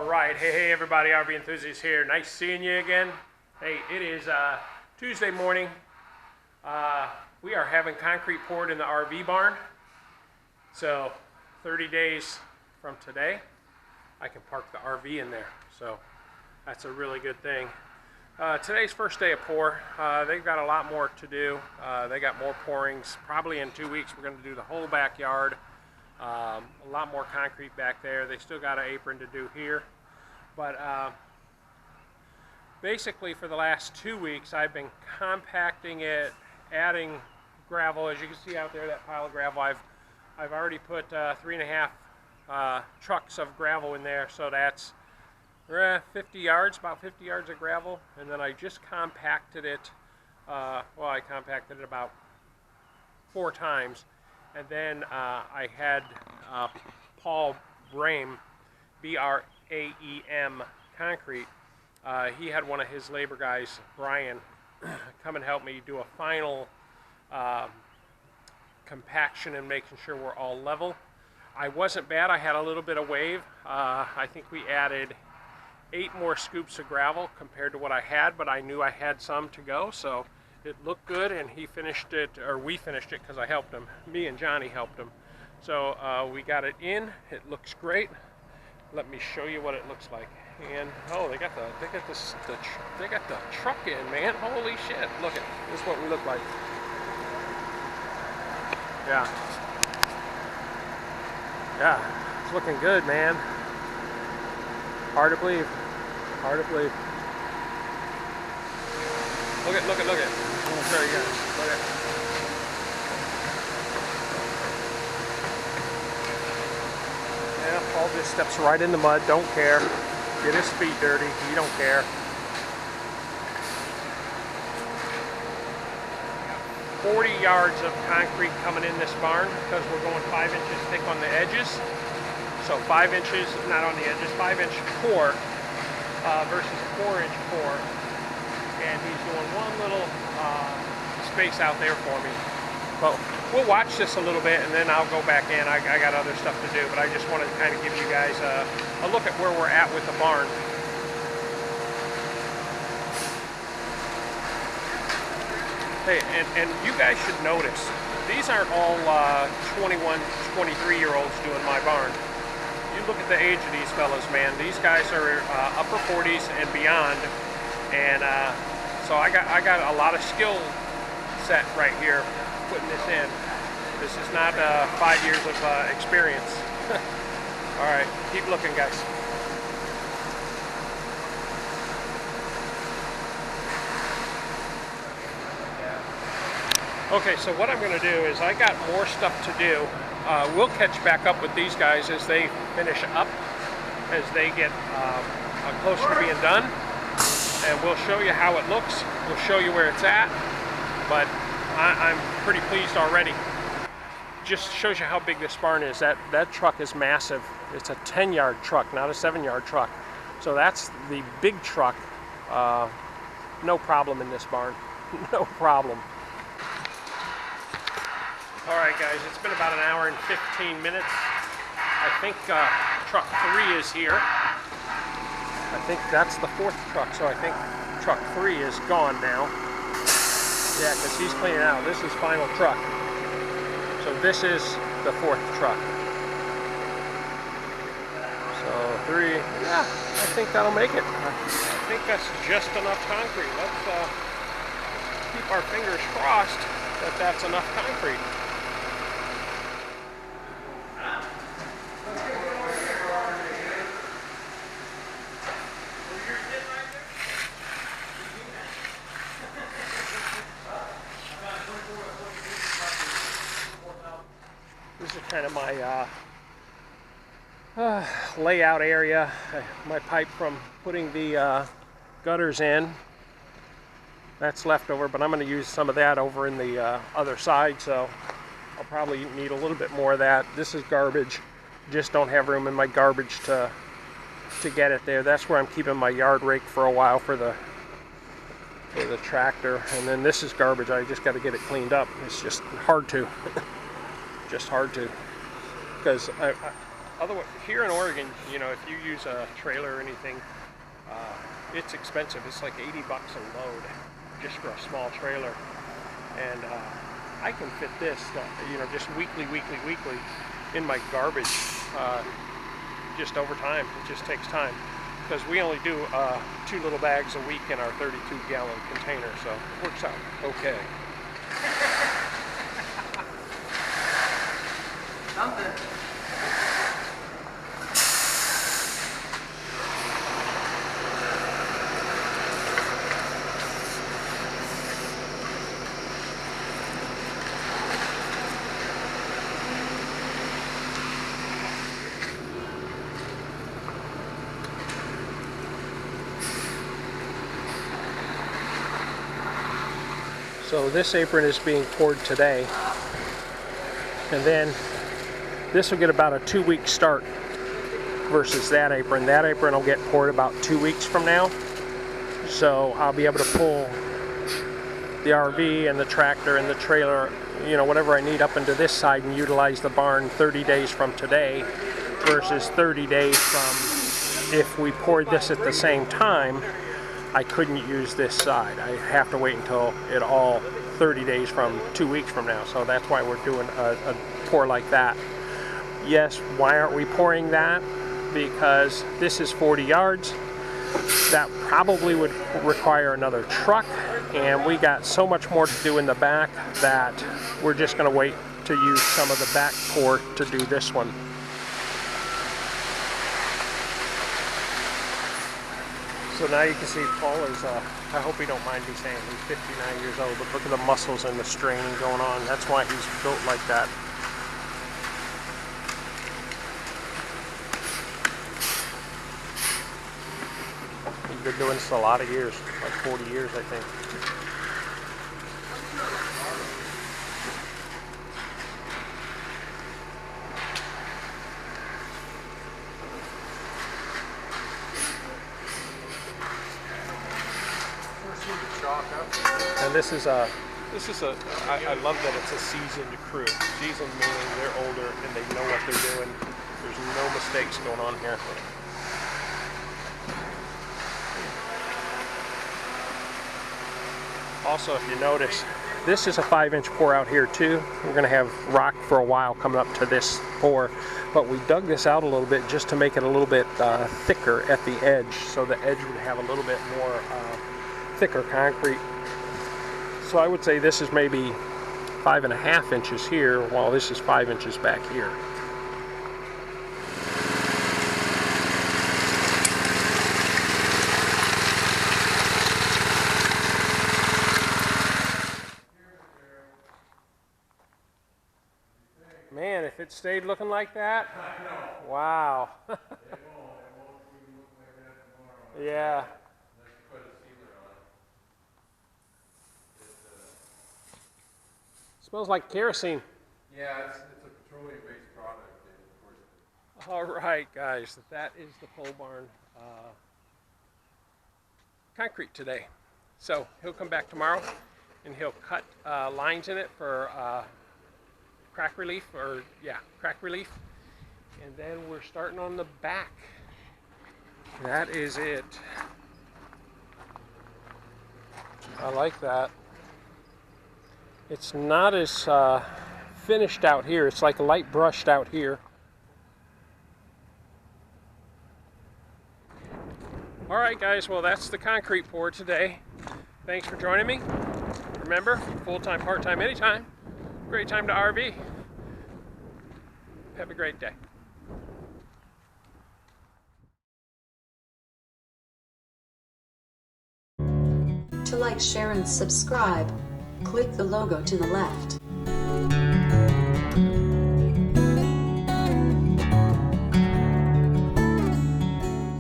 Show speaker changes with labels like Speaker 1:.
Speaker 1: Alright, hey everybody, RV Enthusiast here. Nice seeing you again. Hey, it is Tuesday morning. We are having concrete poured in the RV barn. So 30 days from today, I can park the RV in there. So that's a really good thing. Today's first day of pour. They've got a lot more to do. They got more pourings. Probably in 2 weeks we're going to do the whole backyard. A lot more concrete back there. They still got an apron to do here. But basically for the last 2 weeks I've been compacting it, adding gravel. As you can see out there, that pile of gravel, I've already put 3.5 trucks of gravel in there. So that's 50 yards, about 50 yards of gravel. And then I just compacted it, well, I compacted it about 4 times. And then I had Paul Brame, B-R-A-E-M concrete. He had one of his labor guys, Brian, come and help me do a final compaction and making sure we're all level. I wasn't bad. I had a little bit of wave. I think we added 8 more scoops of gravel compared to what I had, but I knew I had some to go, so it looked good, and he finished it, or we finished it because I helped him. Me and Johnny helped him. So we got it in. It looks great. Let me show you what it looks like. And oh, they got the truck in, man. Holy shit! Look at this is what we look like. Yeah, it's looking good, man. Hard to believe. Hard to believe. Look at. Oh, very good. Look at. Yeah, Paul just steps right in the mud. Don't care. Get his feet dirty. He don't care. 40 yards of concrete coming in this barn because we're going 5 inches thick on the edges. So 5 inches, not on the edges, 5-inch pour versus 4-inch pour. And he's doing one little space out there for me. But we'll watch this a little bit and then I'll go back in. I got other stuff to do, but I just wanted to kind of give you guys a look at where we're at with the barn. Hey, and you guys should notice, these aren't all 21, 23-year-olds doing my barn. You look at the age of these fellas, man. These guys are upper 40s and beyond, and so I got a lot of skill set right here putting this in. This is not 5 years of experience. All right, keep looking, guys. Okay, so what I'm going to do is I got more stuff to do. We'll catch back up with these guys as they finish up, as they get closer to being done. And we'll show you how it looks. We'll show you where it's at. But I'm pretty pleased already. Just shows you how big this barn is. That truck is massive. It's a 10-yard truck, not a 7-yard truck. So that's the big truck. No problem in this barn. No problem. Alright guys, it's been about an hour and 15 minutes. I think truck 3 is here. I think that's the 4th truck, so I think truck 3 is gone now. Yeah, because he's cleaning out. This is final truck. So this is the 4th truck. So 3, yeah, I think that'll make it. I think that's just enough concrete. Let's keep our fingers crossed that that's enough concrete. This is kind of my layout area. My pipe from putting the gutters in. That's left over, but I'm going to use some of that over in the other side, so I'll probably need a little bit more of that. This is garbage. Just don't have room in my garbage to get it there. That's where I'm keeping my yard rake for a while for the tractor. And then this is garbage. I just got to get it cleaned up. It's just hard to. Just hard to. Because otherwise, here in Oregon, you know, if you use a trailer or anything, it's expensive. It's like 80 bucks a load just for a small trailer. And I can fit this, you know, just weekly in my garbage just over time. It just takes time because we only do 2 little bags a week in our 32-gallon container, so it works out okay.
Speaker 2: Something.
Speaker 1: So this apron is being poured today, and then this will get about a 2-week start versus that apron. That apron will get poured about 2 weeks from now. So I'll be able to pull the RV and the tractor and the trailer, you know, whatever I need up into this side and utilize the barn 30 days from today versus 30 days from if we poured this at the same time. I couldn't use this side. I have to wait until it all 30 days from 2 weeks from now. So that's why we're doing a pour like that. Yes, why aren't we pouring that? Because this is 40 yards. That probably would require another truck, and we got so much more to do in the back that we're just going to wait to use some of the back pour to do this one. So now you can see Paul is, I hope he don't mind me saying, he's 59 years old, but look at the muscles and the straining going on. That's why he's built like that. He's been doing this a lot of years, like 40 years, I think. And this is a, I love that it's a seasoned crew. Seasoned meaning they're older and they know what they're doing. There's no mistakes going on here. Also, if you notice, this is a 5-inch pour out here too. We're going to have rock for a while coming up to this pour, but we dug this out a little bit just to make it a little bit thicker at the edge, so the edge would have a little bit more thicker concrete. So I would say this is maybe 5.5 inches here, while this is 5 inches back here. Man, if it stayed looking like that, wow. Yeah. Smells like kerosene.
Speaker 3: Yeah, it's a petroleum-based product, of course.
Speaker 1: All right, guys, that is the pole barn concrete today. So he'll come back tomorrow, and he'll cut lines in it for crack relief, crack relief. And then we're starting on the back. That is it. I like that. It's not as finished out here. It's like light brushed out here. All right, guys. Well, that's the concrete pour today. Thanks for joining me. Remember, full-time, part-time, anytime. Great time to RV. Have a great day.
Speaker 4: To like, share, and subscribe, click the logo to the left.